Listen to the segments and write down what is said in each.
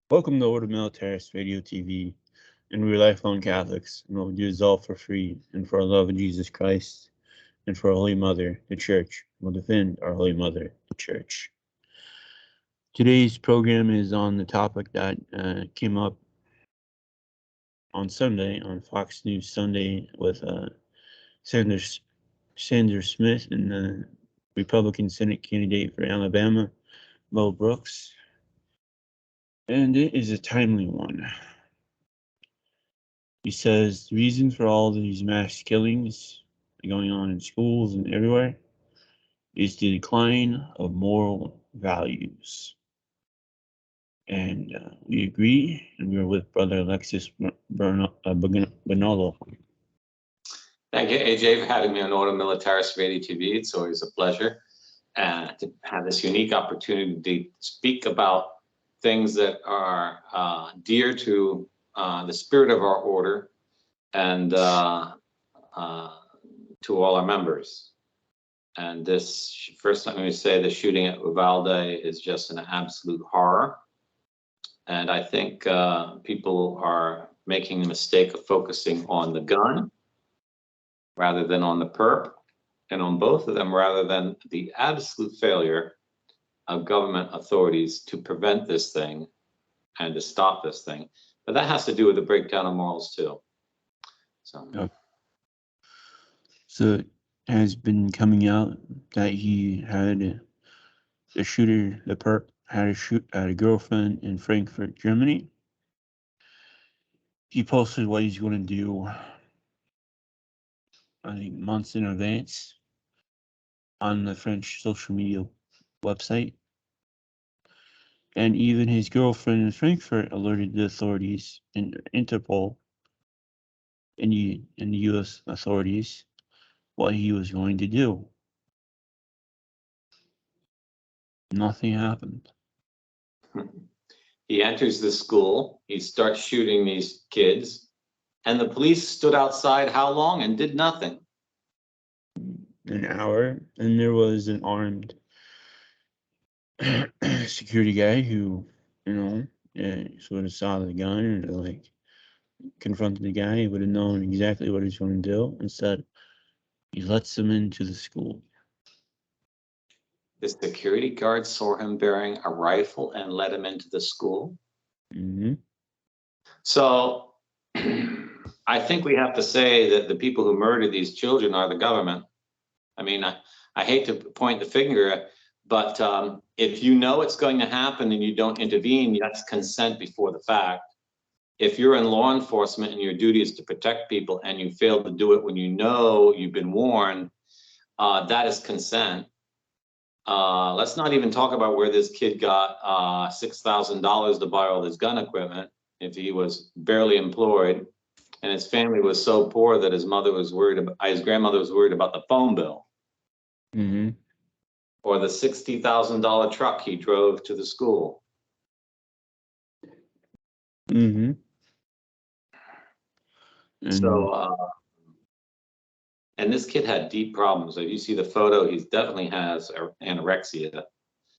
Welcome to Order Militaris Radio TV, and we're lifelong Catholics, and what we do is all for free, and for our love of Jesus Christ, and for our Holy Mother, the Church. We'll defend our Holy Mother, the Church. Today's program is on the topic that came up on Sunday, on Fox News Sunday, with Sanders Smith and the Republican Senate candidate for Alabama, Mo Brooks. And it is a timely one. He says the reason for all these mass killings going on in schools and everywhere is the decline of moral values. And we agree, and we're with Brother Alexis Bonolo. Thank you, AJ, for having me on Order Militaris Radio TV. It's always a pleasure to have this unique opportunity to speak about things that are dear to the spirit of our order and to all our members. And this, first, let me say the shooting at Uvalde is just an absolute horror. And I think people are making the mistake of focusing on the gun rather than on the perp, and on both of them rather than the absolute failure of government authorities to prevent this thing and to stop this thing. But that has to do with the breakdown of morals too. So it has been coming out that he had the shooter, the perp, had a girlfriend in Frankfurt, Germany. He posted what he's going to do, I think, months in advance on the French social media website. And even his girlfriend in Frankfurt alerted the authorities and Interpol and the U.S. authorities what he was going to do. Nothing happened. He enters the school, he starts shooting these kids, and the police stood outside how long and did nothing? An hour, and there was an armed security guy who, sort of saw the gun and like confronted the guy. He would have known exactly what he was going to do. Instead, he lets him into the school. The security guard saw him bearing a rifle and let him into the school. Mm-hmm. So I think we have to say that the people who murdered these children are the government. I mean, I hate to point the finger, but if you know it's going to happen and you don't intervene, that's consent before the fact. If you're in law enforcement and your duty is to protect people and you fail to do it when you know you've been warned, that is consent. Let's not even talk about where this kid got $6,000 to buy all this gun equipment if he was barely employed and his family was so poor that his grandmother was worried about the phone bill. Mm-hmm. Or the $60,000 truck he drove to the school. Mm-hmm. So, and this kid had deep problems. If you see the photo, he definitely has anorexia.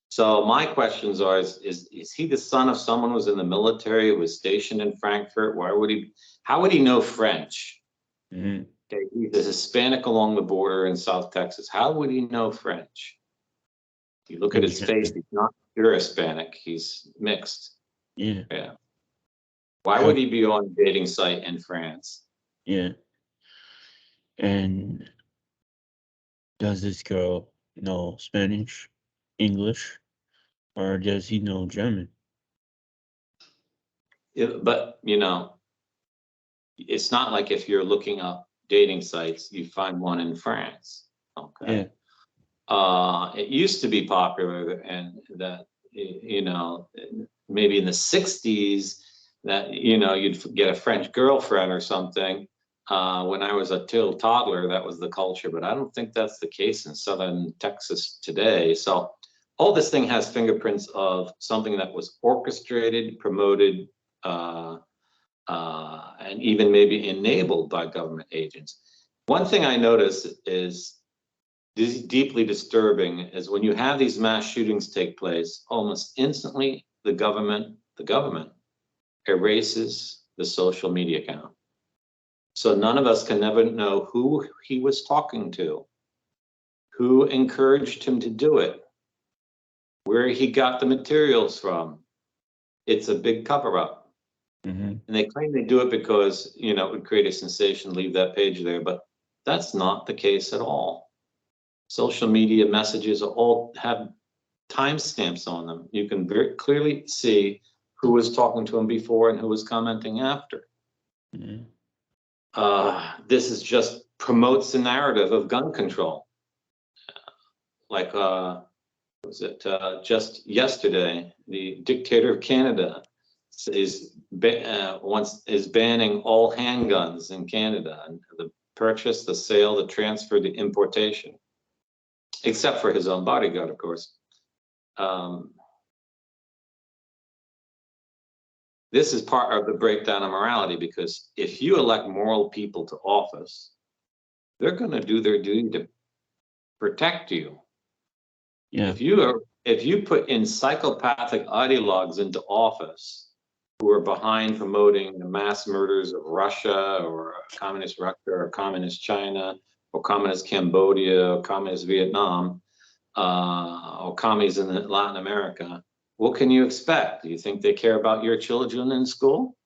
So my questions are, is he the son of someone who was in the military, who was stationed in Frankfurt? How would he know French? Mm-hmm. Okay, he's a Hispanic along the border in South Texas. How would he know French? You look at his face, he's not pure Hispanic, he's mixed. Yeah. Why would he be on a dating site in France? Yeah. And does this girl know Spanish, English, or does he know German? But, it's not like if you're looking up dating sites, you find one in France. Okay. Yeah. It used to be popular, and that, maybe in the 60s, that, you'd get a French girlfriend or something. When I was a toddler, that was the culture, but I don't think that's the case in Southern Texas today. So all this thing has fingerprints of something that was orchestrated, promoted, and even maybe enabled by government agents. One thing I notice is deeply disturbing is when you have these mass shootings take place, almost instantly the government erases the social media account. So none of us can ever know who he was talking to, who encouraged him to do it, where he got the materials from. It's a big cover-up. Mm-hmm. And they claim they do it because, you know, it would create a sensation, leave that page there, but that's not the case at all. Social media messages all have timestamps on them. You can very clearly see who was talking to him before and who was commenting after. Mm-hmm. This is just promotes the narrative of gun control. Like, was it just yesterday, the dictator of Canada is banning all handguns in Canada, and the purchase, the sale, the transfer, the importation, except for his own bodyguard, of course. This is part of the breakdown of morality, because if you elect moral people to office, they're going to do their duty to protect you. Yeah. If you put in psychopathic ideologues into office who are behind promoting the mass murders of Russia or communist Russia or communist China or communist Cambodia or communist Vietnam or commies in Latin America, what can you expect? Do you think they care about your children in school?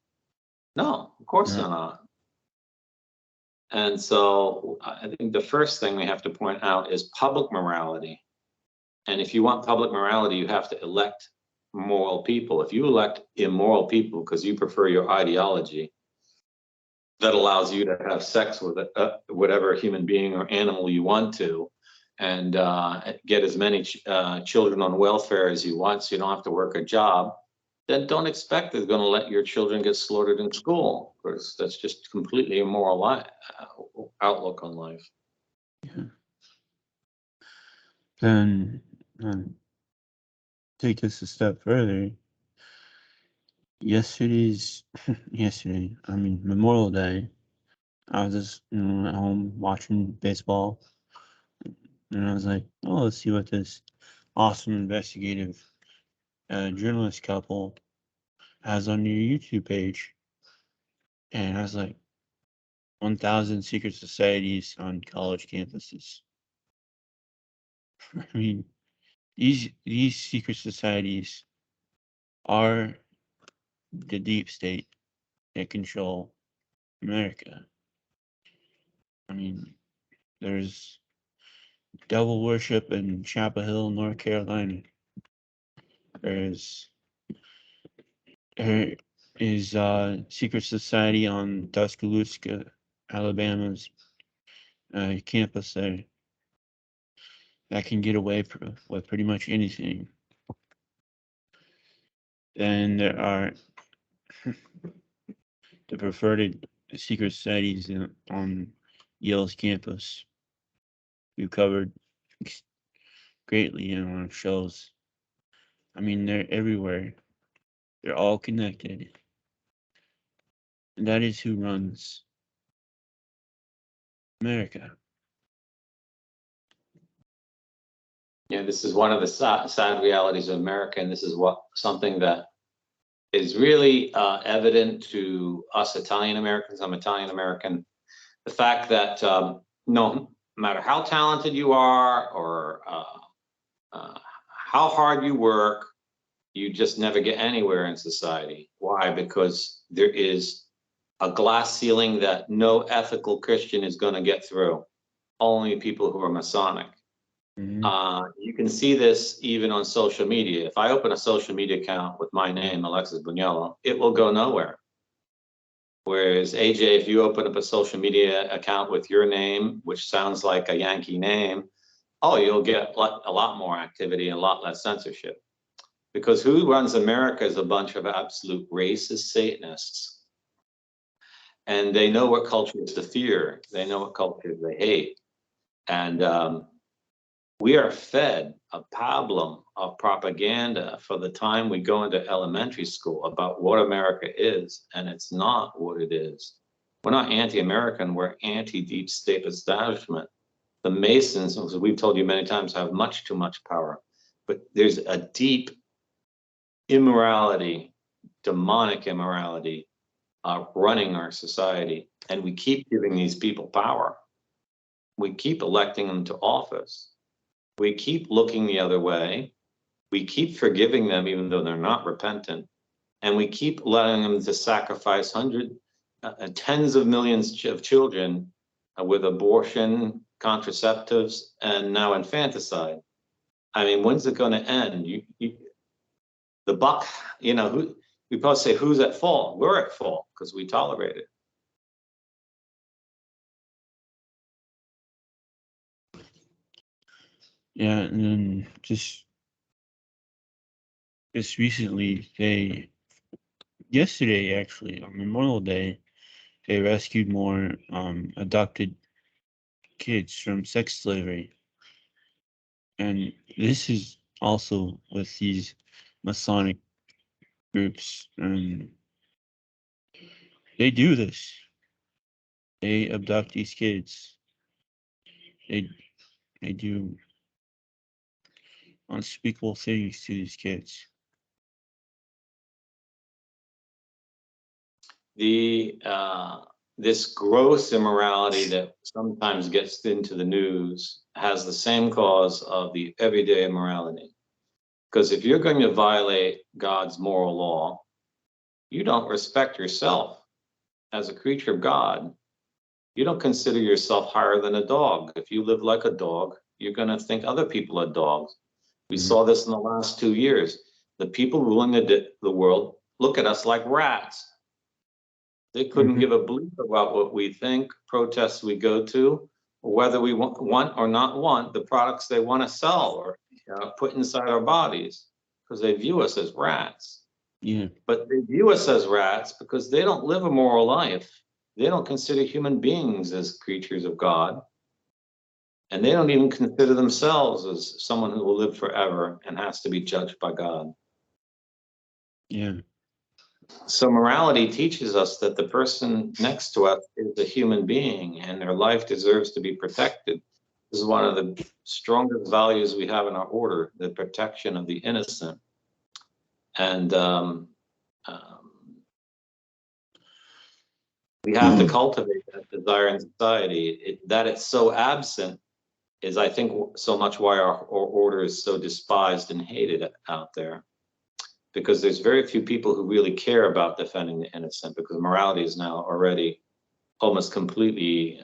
No, of course they're not. And so I think the first thing we have to point out is public morality. And if you want public morality, you have to elect moral people. If you elect immoral people because you prefer your ideology that allows you to have sex with whatever human being or animal you want to, and get as many children on welfare as you want so you don't have to work a job, then don't expect they're going to let your children get slaughtered in school, because that's just completely immoral outlook on life. Yeah. Then take this a step further. Memorial Day, I was just at home watching baseball, and I was like, oh, let's see what this awesome investigative journalist couple has on your YouTube page. And I was like, 1,000 secret societies on college campuses. I mean, these secret societies are the deep state that control America. I mean, there's devil worship in Chapel Hill, North Carolina. There is secret society on Tuscaloosa, Alabama's campus there that can get away with pretty much anything. Then there are the preferred secret societies on Yale's campus. We've covered greatly in our shows. I mean, they're everywhere. They're all connected. And that is who runs America. Yeah, this is one of the sad realities of America, and this is something that is really evident to us Italian Americans. I'm Italian American. The fact that no matter how talented you are or how hard you work, you just never get anywhere in society. Why? Because there is a glass ceiling that no ethical Christian is going to get through. Only people who are Masonic. Mm-hmm. You can see this even on social media. If I open a social media account with my name, Alexis Bugnello, it will go nowhere. Whereas AJ, if you open up a social media account with your name, which sounds like a Yankee name, oh, you'll get a lot more activity and a lot less censorship. Because who runs America is a bunch of absolute racist Satanists. And they know what cultures to fear. They know what cultures they hate. And we are fed a pablum of propaganda for the time we go into elementary school about what America is, and it's not what it is. We're not anti-American, we're anti-deep state establishment. The Masons, as we've told you many times, have much too much power, but there's a deep immorality demonic immorality running our society, and we keep giving these people power. We keep electing them to office. We keep looking the other way. We keep forgiving them even though they're not repentant. And we keep allowing them to sacrifice tens of millions of children with abortion, contraceptives, and now infanticide. I mean, when's it going to end? The buck, we probably say, who's at fault? We're at fault because we tolerate it. Yeah, and then just recently, yesterday actually, on Memorial Day, they rescued more adopted kids from sex slavery. And this is also with these Masonic groups. They do this. They abduct these kids. They do unspeakable things to these kids. This gross immorality that sometimes gets into the news has the same cause of the everyday immorality. Because if you're going to violate God's moral law, you don't respect yourself as a creature of God. You don't consider yourself higher than a dog. If you live like a dog, you're going to think other people are dogs. We saw this in the last 2 years. The people ruling the world look at us like rats. They couldn't give a bleep about what we think, protests we go to, or whether we want or not want the products they want to sell or put inside our bodies, because they view us as rats. Yeah. But they view us as rats because they don't live a moral life. They don't consider human beings as creatures of God. And they don't even consider themselves as someone who will live forever and has to be judged by God. Yeah. So morality teaches us that the person next to us is a human being and their life deserves to be protected. This is one of the strongest values we have in our order, the protection of the innocent. And we have to cultivate that desire in society. That it's so absent is, I think, so much why our order is so despised and hated out there. Because there's very few people who really care about defending the innocent, because morality is now already almost completely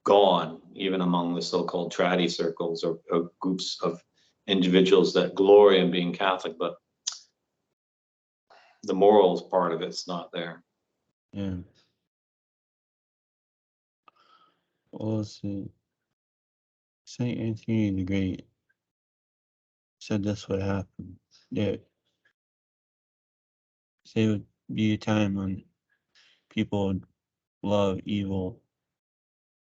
gone, even among the so-called traddy circles or groups of individuals that glory in being Catholic, but the morals part of it's not there. Yeah. Well, let's see. St. Anthony the Great said this would happen. There would be a time when people would love evil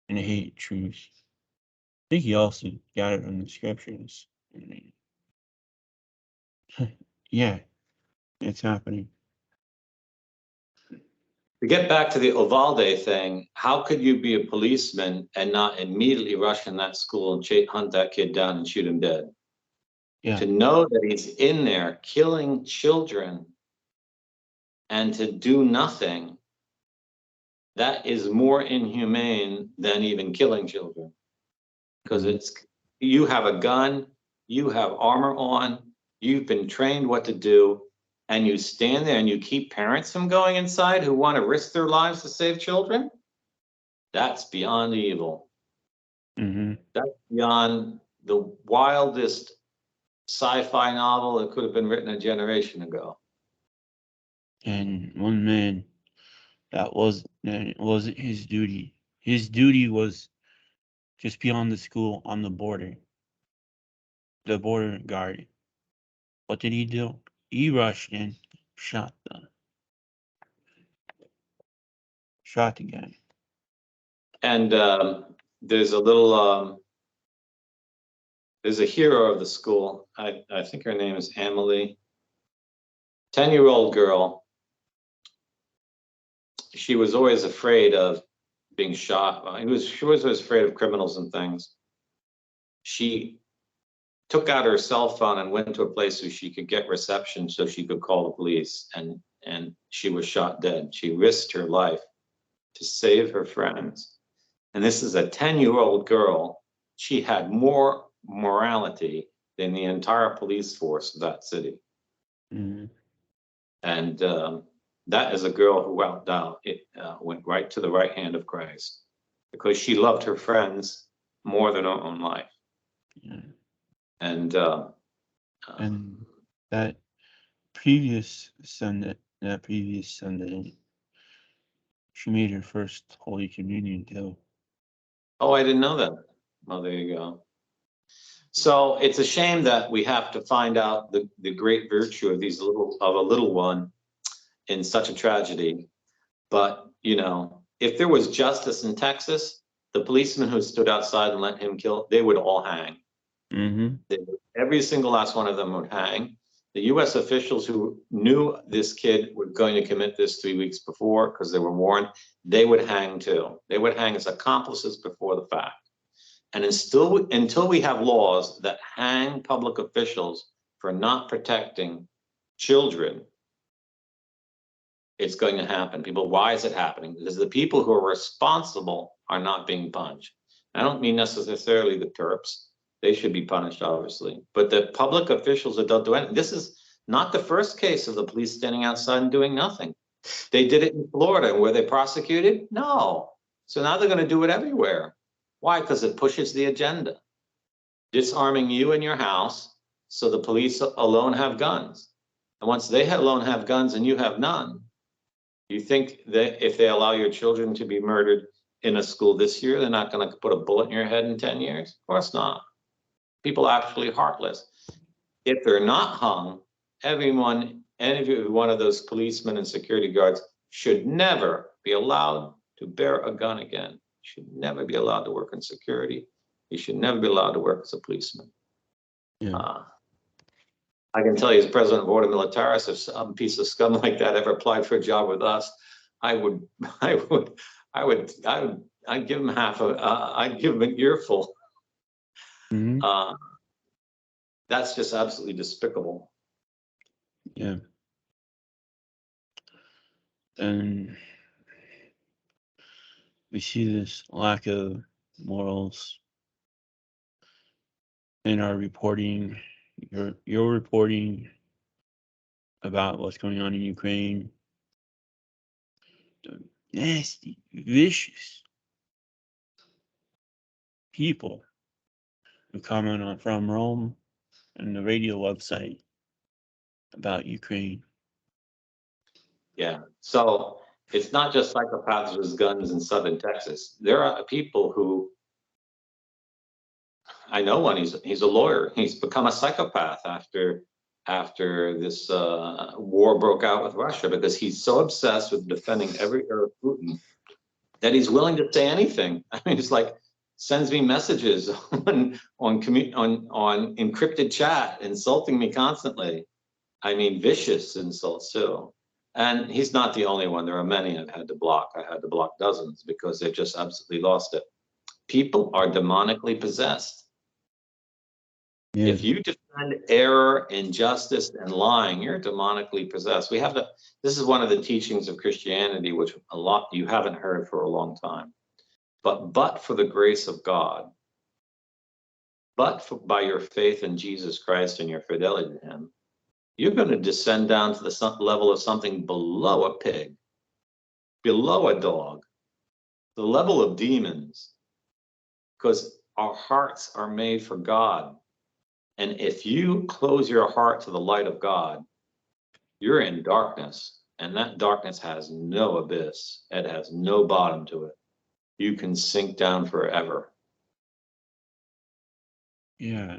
and hate truth. I think he also got it from the scriptures. Yeah, it's happening. To get back to the Uvalde thing, how could you be a policeman and not immediately rush in that school and hunt that kid down and shoot him dead? Yeah. To know that he's in there killing children and to do nothing, that is more inhumane than even killing children. Because you have a gun, you have armor on, you've been trained what to do, and you stand there and you keep parents from going inside who want to risk their lives to save children. That's beyond evil. That's beyond the wildest sci-fi novel that could have been written a generation ago. And one man, that wasn't his duty. His duty was just beyond the school on the border. The border guard. What did he do? He rushed in, shot the guy. And there's a little, there's a hero of the school. I think her name is Emily. 10-year-old girl. She was always afraid of being shot. She was always afraid of criminals and things. She took out her cell phone and went to a place where she could get reception so she could call the police, and she was shot dead. She risked her life to save her friends. And this is a 10-year-old girl. She had more morality than the entire police force of that city. Mm-hmm. And that is a girl who went right to the right hand of Christ because she loved her friends more than her own life. Yeah. And that previous Sunday, she made her first Holy Communion too. oh, I didn't know that. Oh, there you go. So it's a shame that we have to find out the great virtue of a little one in such a tragedy. But if there was justice in Texas, the policemen who stood outside and let him kill, they would all hang. Mm-hmm. Every single last one of them would hang. The U.S. officials who knew this kid was going to commit this 3 weeks before, because they were warned, they would hang too. They would hang as accomplices before the fact. And until we have laws that hang public officials for not protecting children, it's going to happen. People, why is it happening? Because the people who are responsible are not being punished. I don't mean necessarily the Terps. They should be punished, obviously. But the public officials that don't do anything. This is not the first case of the police standing outside and doing nothing. They did it in Florida. Were they prosecuted? No. So now they're going to do it everywhere. Why? Because it pushes the agenda. Disarming you and your house so the police alone have guns. And once they alone have guns and you have none, you think that if they allow your children to be murdered in a school this year, they're not going to put a bullet in your head in 10 years? Of course not. People are actually heartless. If they're not hung, any one of those policemen and security guards should never be allowed to bear a gun again. Should never be allowed to work in security. He should never be allowed to work as a policeman. Yeah. I can tell you, as president of Order Militaris, if some piece of scum like that ever applied for a job with us, I'd give him I'd give him an earful. Mm-hmm. That's just absolutely despicable. Yeah. And we see this lack of morals in our reporting. Your reporting about what's going on in Ukraine. The nasty, vicious people who comment on From Rome and the radio website about Ukraine. Yeah. So it's not just psychopaths with guns in southern Texas. There are people who, I know one, he's a lawyer. He's become a psychopath after this war broke out with Russia, because he's so obsessed with defending every Arab Putin that he's willing to say anything. I mean, it's like sends me messages on encrypted chat, insulting me constantly. I mean, vicious insults too. And he's not the only one. There are many I've had to block. I had to block dozens because they've just absolutely lost it. People are demonically possessed. Yeah. If you defend error, injustice, and lying, you're demonically possessed. This is one of the teachings of Christianity, which a lot you haven't heard for a long time. But for the grace of God, by your faith in Jesus Christ and your fidelity to him, you're going to descend down to the level of something below a pig, below a dog, the level of demons, because our hearts are made for God. And if you close your heart to the light of God, you're in darkness, and that darkness has no abyss. It has no bottom to it. You can sink down forever. Yeah.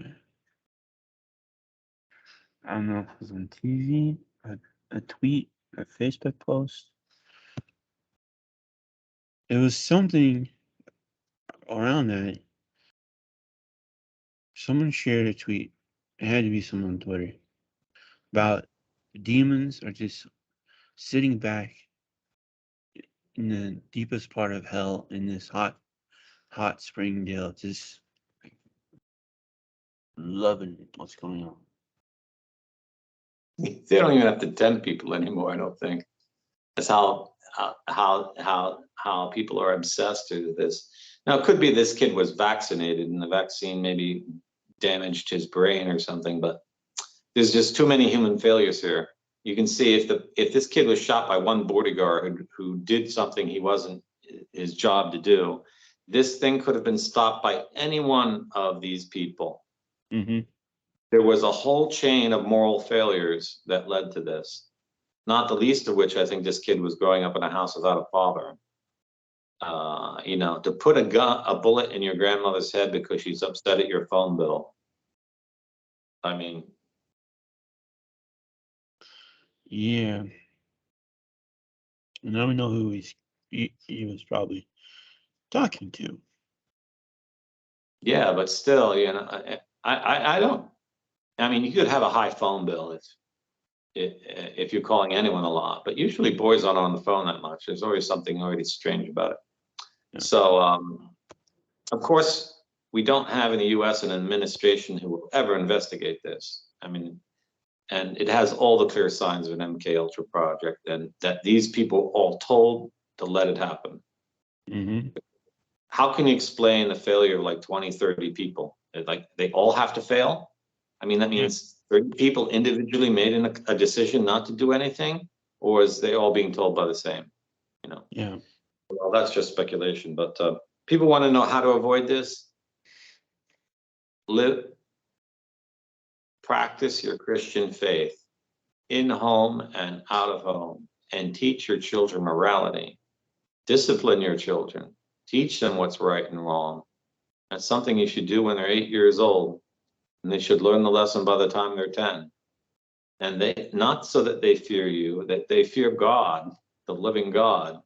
I don't know if it was on TV, a tweet, a Facebook post. It was something around that. Someone shared a tweet. It had to be someone on Twitter about demons are just sitting back in the deepest part of hell in this hot Springdale, just loving what's going on. They don't even have to tend people anymore, I don't think. That's how people are obsessed with this. Now, it could be this kid was vaccinated and the vaccine maybe damaged his brain or something, but there's just too many human failures here. You can see if this kid was shot by one bodyguard who did something he wasn't his job to do, this thing could have been stopped by any one of these people. Mm-hmm. There was a whole chain of moral failures that led to this, not the least of which I think this kid was growing up in a house without a father. You know, to put a bullet in your grandmother's head because she's upset at your phone bill. I mean, Yeah. Now we know who he was probably talking to. yeah, but still, you know, I don't. I mean, you could have a high phone bill if you're calling anyone a lot, but usually boys aren't on the phone that much. There's always something already strange about it. Yeah. So, of course, we don't have in the U.S. an administration who will ever investigate this. I mean, and it has all the clear signs of an MK Ultra project, and that these people all told to let it happen. Mm-hmm. How can you explain the failure of like 20, 30 people? Like they all have to fail? I mean, that means 30 people individually made a decision not to do anything, or is they all being told by the same? You know? Yeah. Well, that's just speculation, but people want to know how to avoid this. Practice your Christian faith in home and out of home, and teach your children morality. Discipline your children. Teach them what's right and wrong. That's something you should do when they're 8 years old, and they should learn the lesson by the time they're 10. And they, not so that they fear you, that they fear God, the living God,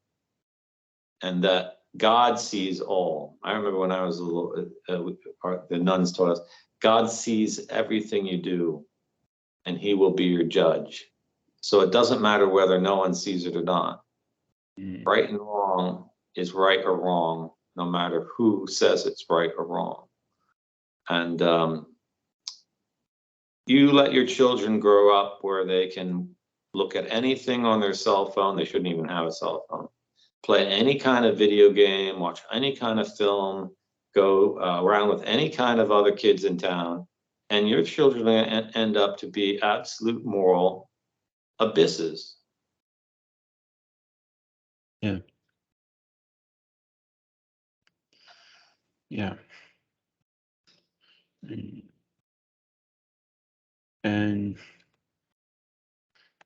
and that God sees all. I remember when I was a little, the nuns taught us, God sees everything you do, and he will be your judge. So it doesn't matter whether no one sees it or not. Mm. Right and wrong is right or wrong, no matter who says it's right or wrong. And you let your children grow up where they can look at anything on their cell phone. They shouldn't even have a cell phone. Play any kind of video game, watch any kind of film, go around with any kind of other kids in town, and your children end up to be absolute moral abysses. Yeah. Yeah. And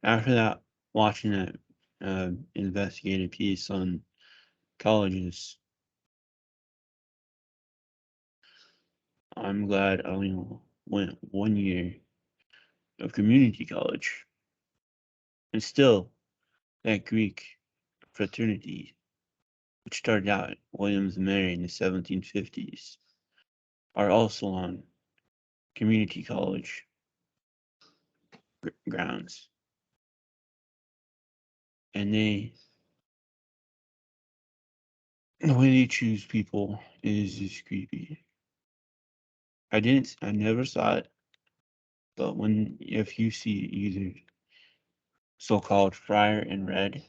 after that, watching that investigative piece on colleges, I'm glad I only went 1 year of community college. And still, that Greek fraternity, which started out at Williams and Mary in the 1750s, are also on community college grounds. And the way they choose people is just creepy. I never saw it, but if you see either so-called friar in red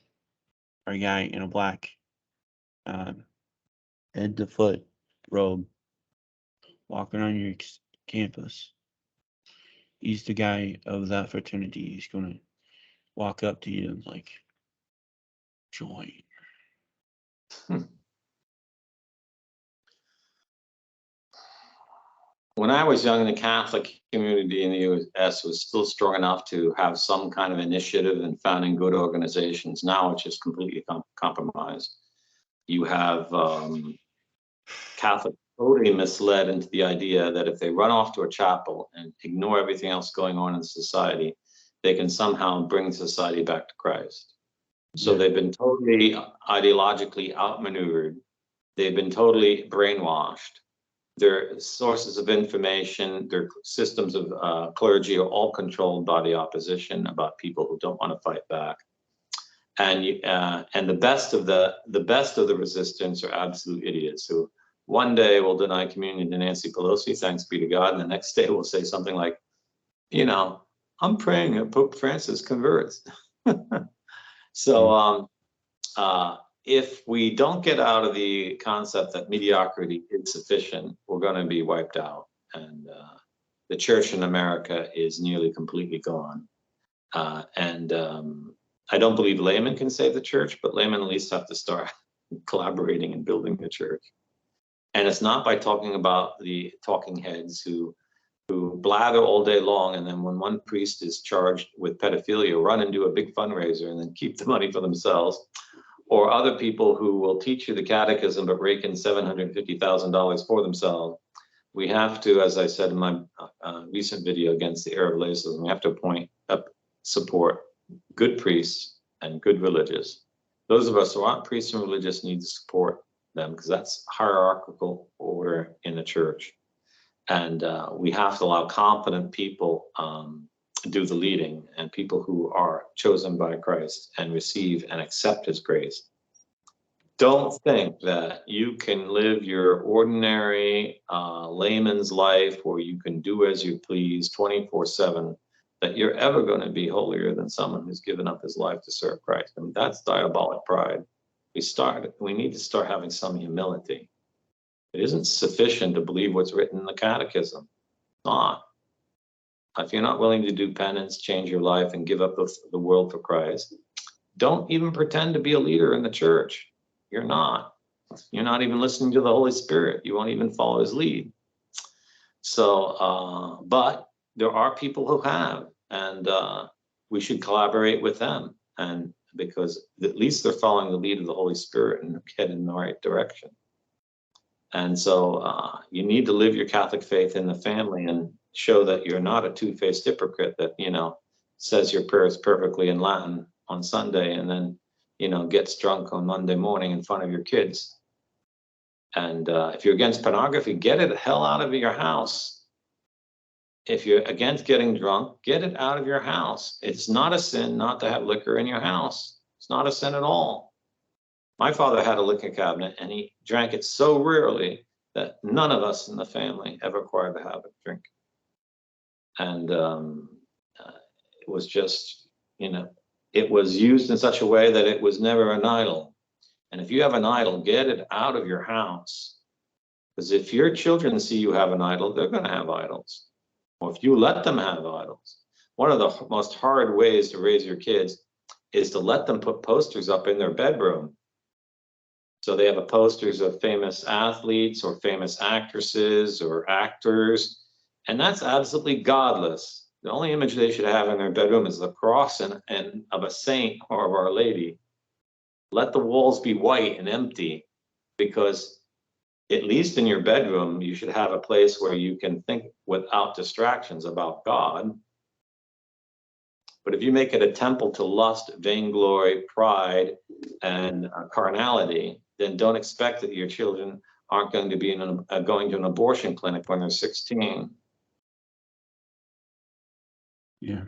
or a guy in a black head to foot robe walking on your campus, he's the guy of that fraternity. He's gonna walk up to you and like join. When I was young, the Catholic community in the U.S. was still strong enough to have some kind of initiative in founding good organizations. Now it's just completely compromised. You have Catholics totally misled into the idea that if they run off to a chapel and ignore everything else going on in society, they can somehow bring society back to Christ. So Yeah. they've been totally ideologically outmaneuvered. They've been totally brainwashed. Their sources of information, their systems of clergy are all controlled by the opposition, about people who don't want to fight back. And the best of the resistance are absolute idiots who one day we'll deny communion to Nancy Pelosi, thanks be to God, and the next day we'll say something like, you know, I'm praying that Pope Francis converts. So if we don't get out of the concept that mediocrity is sufficient, we're going to be wiped out. And the church in America is nearly completely gone. I don't believe laymen can save the church, but laymen at least have to start collaborating and building the church. And it's not by talking about the talking heads who blather all day long, and then when one priest is charged with pedophilia, run and do a big fundraiser and then keep the money for themselves, or other people who will teach you the catechism but rake in $750,000 for themselves. We have to, as I said in my recent video against the Arab laicism, we have to support good priests and good religious. Those of us who aren't priests and religious need to support them, because that's hierarchical order in the church. And we have to allow competent people do the leading, and people who are chosen by Christ and receive and accept his grace. Don't think that you can live your ordinary layman's life, or you can do as you please 24/7, that you're ever going to be holier than someone who's given up his life to serve Christ. I mean, that's diabolic pride. We need to start having some humility. It isn't sufficient to believe what's written in the catechism. It's not. If you're not willing to do penance, change your life, and give up the world for Christ, don't even pretend to be a leader in the church. You're not. You're not even listening to the Holy Spirit. You won't even follow his lead. So, but there are people who have, and we should collaborate with them, and because at least they're following the lead of the Holy Spirit and heading in the right direction. And so you need to live your Catholic faith in the family and show that you're not a two-faced hypocrite that, you know, says your prayers perfectly in Latin on Sunday and then, you know, gets drunk on Monday morning in front of your kids. And if you're against pornography, get it the hell out of your house. If you're against getting drunk, get it out of your house. It's not a sin not to have liquor in your house. It's not a sin at all. My father had a liquor cabinet, and he drank it so rarely that none of us in the family ever acquired the habit of drinking. And it was just, you know, it was used in such a way that it was never an idol. And if you have an idol, get it out of your house. Because if your children see you have an idol, they're going to have idols. Or if you let them have idols. One of the most hard ways to raise your kids is to let them put posters up in their bedroom. So they have posters of famous athletes or famous actresses or actors, and that's absolutely godless. The only image they should have in their bedroom is the cross and of a saint or of Our Lady. Let the walls be white and empty, because at least in your bedroom, you should have a place where you can think without distractions about God. But if you make it a temple to lust, vainglory, pride, and carnality, then don't expect that your children aren't going to be going to an abortion clinic when they're 16. Yeah.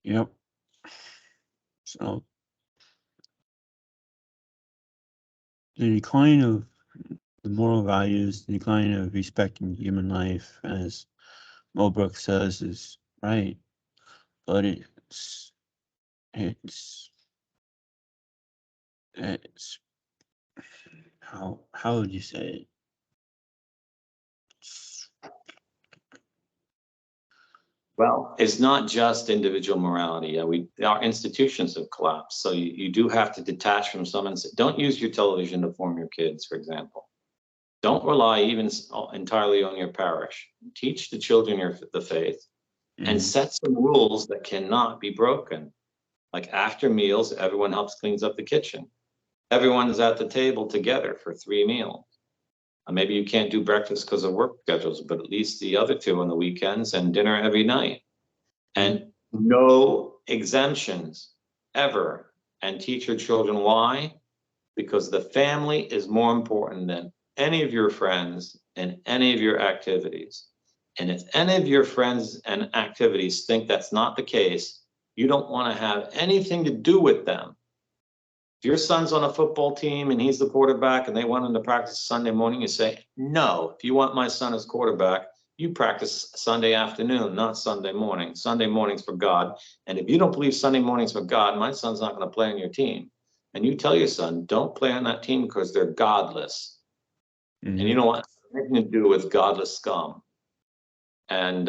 Yep. So the decline of the moral values, the decline of respecting human life, as Mel Brooks says, is right. But it's how would you say it? Well, it's not just individual morality. Our institutions have collapsed. So you do have to detach from someone. Don't use your television to form your kids, for example. Don't rely even entirely on your parish. Teach the children the faith, and set some rules that cannot be broken. Like after meals, everyone helps cleans up the kitchen. Everyone is at the table together for 3 meals. Maybe you can't do breakfast because of work schedules, but at least the other 2 on the weekends, and dinner every night. And no exemptions ever. And teach your children why? Because the family is more important than any of your friends and any of your activities. And if any of your friends and activities think that's not the case, you don't want to have anything to do with them. If your son's on a football team and he's the quarterback and they want him to practice Sunday morning, you say, no, if you want my son as quarterback, you practice Sunday afternoon, not Sunday morning. Sunday morning's for God. And if you don't believe Sunday morning's for God, my son's not going to play on your team. And you tell your son, don't play on that team because they're godless. Mm-hmm. And you don't want anything to do with godless scum. And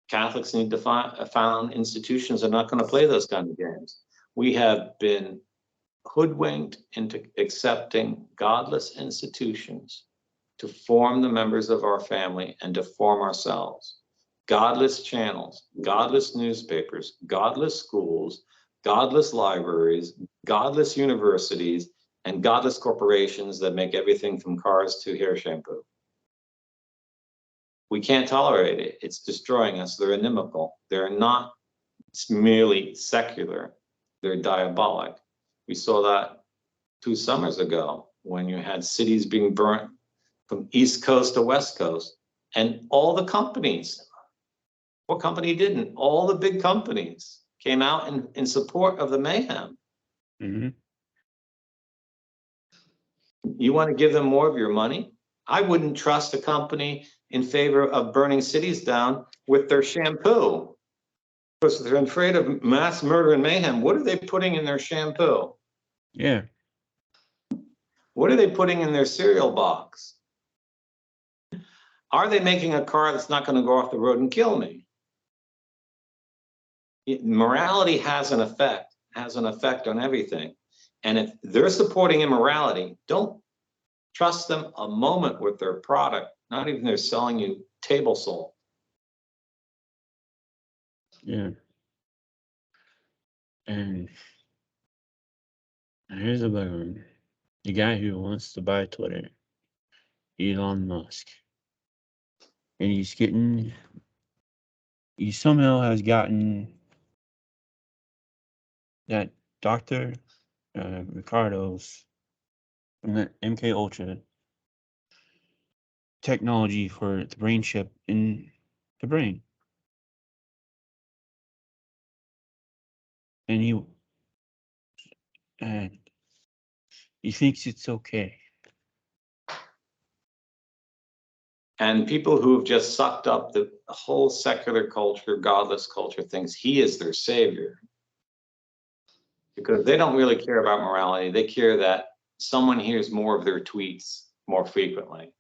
Catholics need to found institutions that are not going to play those kind of games. We have been hoodwinked into accepting godless institutions to form the members of our family and to form ourselves. Godless channels, godless newspapers, godless schools, godless libraries, godless universities, and godless corporations that make everything from cars to hair shampoo. We can't tolerate it. It's destroying us. They're inimical. They're not merely secular. They're diabolic. We saw that 2 summers ago when you had cities being burnt from East Coast to West Coast, and all the companies, what company didn't? All the big companies came out in support of the mayhem. Mm-hmm. You want to give them more of your money? I wouldn't trust a company in favor of burning cities down with their shampoo because they're afraid of mass murder and mayhem. What are they putting in their shampoo? Yeah. What are they putting in their cereal box? Are they making a car that's not going to go off the road and kill me? Morality has an effect on everything. And if they're supporting immorality, don't trust them a moment with their product, not even they're selling you table salt. Yeah. And here's a big one. The guy who wants to buy Twitter, Elon Musk. And he somehow has gotten that Dr. Ricardo's from the MK Ultra technology for the brain chip in the brain. And he thinks it's okay. And people who have just sucked up the whole secular culture, godless culture, thinks he is their savior. Because they don't really care about morality. They care that someone hears more of their tweets more frequently.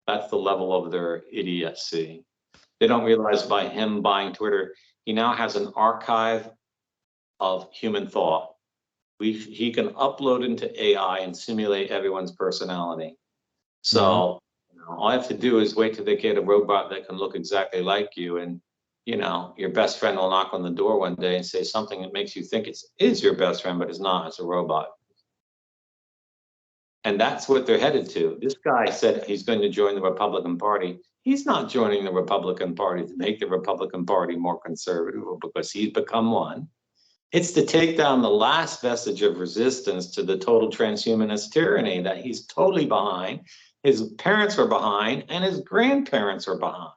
That's the level of their idiocy. They don't realize by him buying Twitter, he now has an archive of human thought. He can upload into AI and simulate everyone's personality. So all I have to do is wait till they get a robot that can look exactly like you, and your best friend will knock on the door one day and say something that makes you think it is your best friend, but it's not. It's a robot. And that's what they're headed to. This guy said he's going to join the Republican Party. He's not joining the Republican Party to make the Republican Party more conservative or because he's become one. It's to take down the last vestige of resistance to the total transhumanist tyranny that he's totally behind. His parents are behind, and his grandparents are behind.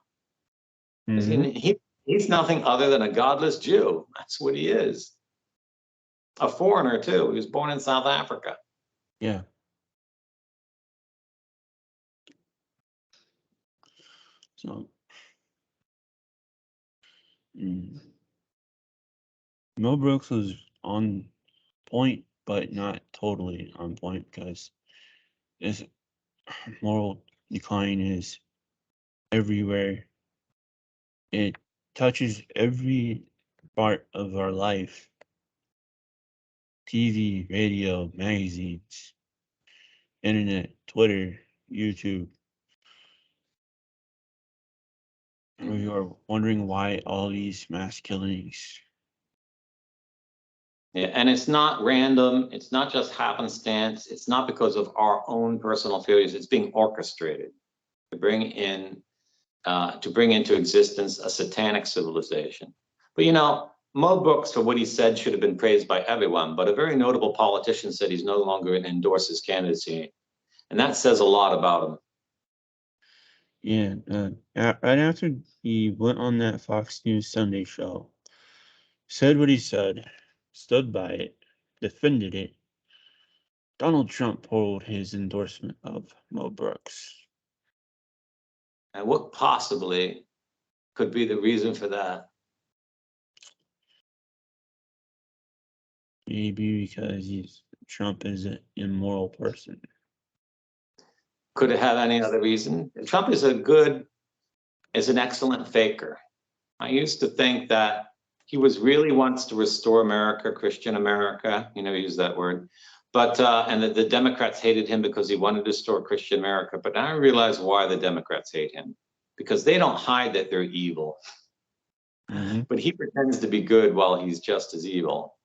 Mm-hmm. He's nothing other than a godless Jew. That's what he is. A foreigner, too. He was born in South Africa. Yeah. So, Mel Brooks was on point, but not totally on point because his moral decline is everywhere. It touches every part of our life. TV, radio, magazines, internet, Twitter, YouTube. We are wondering why all these mass killings. Yeah, and it's not random. It's not just happenstance. It's not because of our own personal failures. It's being orchestrated to bring into existence a satanic civilization. But Mo Brooks, for what he said, should have been praised by everyone. But a very notable politician said he's no longer going to endorse his candidacy, and that says a lot about him. Yeah, right after he went on that Fox News Sunday show, said what he said, stood by it, defended it, Donald Trump pulled his endorsement of Mo Brooks. And what possibly could be the reason for that? Maybe because Trump is an immoral person. Could it have any other reason? Trump is an excellent faker. I used to think that he really wants to restore America, Christian America, use that word. But, and the Democrats hated him because he wanted to restore Christian America. But now I realize why the Democrats hate him, because they don't hide that they're evil. Mm-hmm. But he pretends to be good while he's just as evil.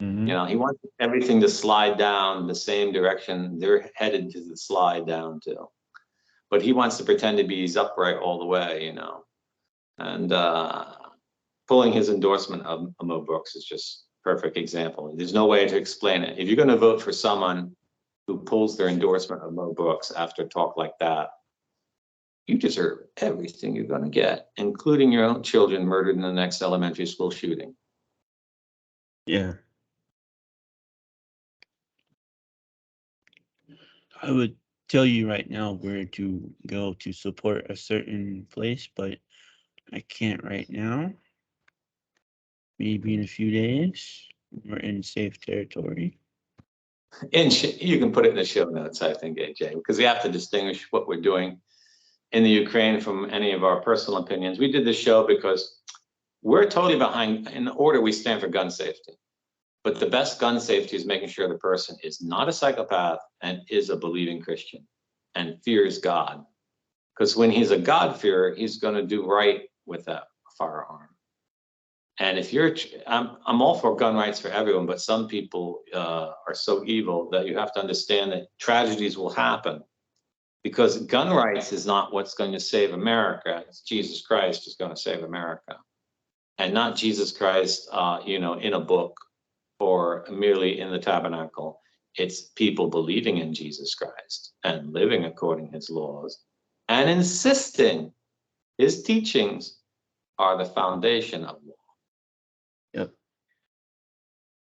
Mm-hmm. He wants everything to slide down the same direction they're headed to the slide down to. But he wants to pretend to be he's upright all the way, And pulling his endorsement of Mo Brooks is just a perfect example. There's no way to explain it. If you're going to vote for someone who pulls their endorsement of Mo Brooks after a talk like that, you deserve everything you're going to get, including your own children murdered in the next elementary school shooting. Yeah. I would tell you right now where to go to support a certain place, but I can't right now. Maybe in a few days. We're in safe territory. You can put it in the show notes, I think, AJ, because we have to distinguish what we're doing in the Ukraine from any of our personal opinions. We did this show because we're totally behind, in order, we stand for gun safety. But the best gun safety is making sure the person is not a psychopath and is a believing Christian and fears God. Because when he's a God-fearer, he's going to do right with that firearm. And if I'm all for gun rights for everyone, but some people are so evil that you have to understand that tragedies will happen. Because gun rights is not what's going to save America. It's Jesus Christ is going to save America. And not Jesus Christ, in a book or merely in the tabernacle. It's people believing in Jesus Christ and living according to his laws and insisting his teachings are the foundation of law. Yep.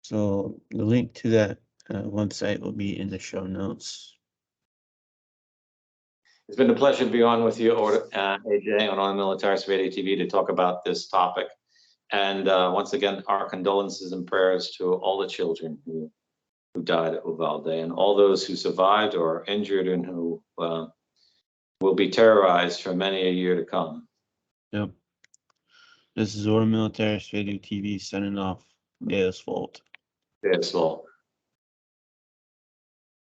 So the link to that website will be in the show notes. It's been a pleasure to be on with you, AJ, on Militaris Radio TV to talk about this topic. And once again, our condolences and prayers to all the children who died at Uvalde and all those who survived or injured and who will be terrorized for many a year to come. Yep. This is Order Militaris Radio TV signing off. Deus Volt. Deus Volt.